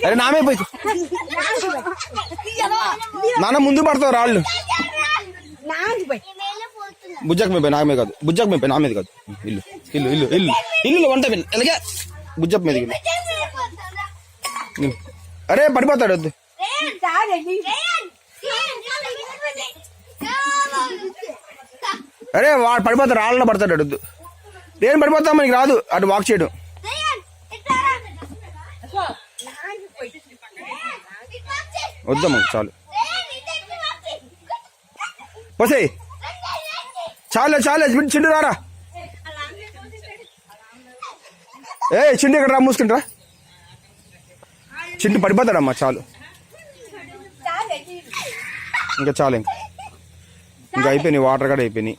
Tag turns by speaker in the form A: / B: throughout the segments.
A: అరే నామే పోయి నాన్న ముందు పడతావు రాళ్ళు బుజ్జకు మీద నా మీద కాదు బుజ్జకు మీద నా మీద కాదు ఇల్లు ఇల్లు ఇల్లు ఇల్లు ఇల్లు వంట ఎలాగే బుజ్జపు మీద అరే పడిపోతాడు వద్దు అరే వాడు పడిపోతాడు రాళ్ళలో పడతాడు వద్దు నేను పడిపోతా మనకి రాదు అటు వాక్ చేయడం వద్దమ్మా చాలు పోసే చాలే చాలే చిండు రారా ఏ చిండు ఇక్కడ రా మూసుకుంటారా చిండు పడిపోతాడమ్మా చాలు ఇంకా చాలు ఇంకా అయిపోయినాయి వాటర్ కూడా అయిపోయినాయి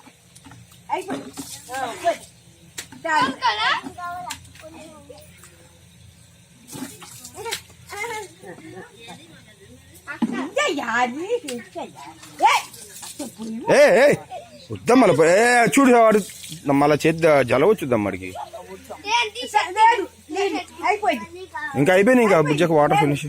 A: ఏ వద్దమ్మా చూడు వాడు మళ్ళా చేతి జల వచ్చుద్దమ్మా వాడికి ఇంకా అయిపోయినాయి ఇంకా బుజ్జకు వాటర్ ఫినిష్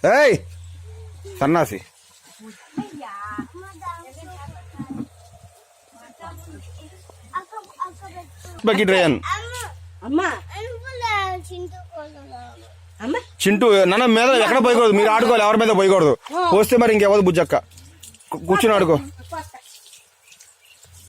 A: ఏయ్ సన్నాసి బకెట్ రేయన్ చింటూ నాన్న మీద ఎక్కడ పోయకూడదు మీరు ఆడుకోవాలి ఎవరి మీద పోయకూడదు పోస్తే మరి ఇంకెవరు బుజ్జక్క కూర్చుని ఆడుకో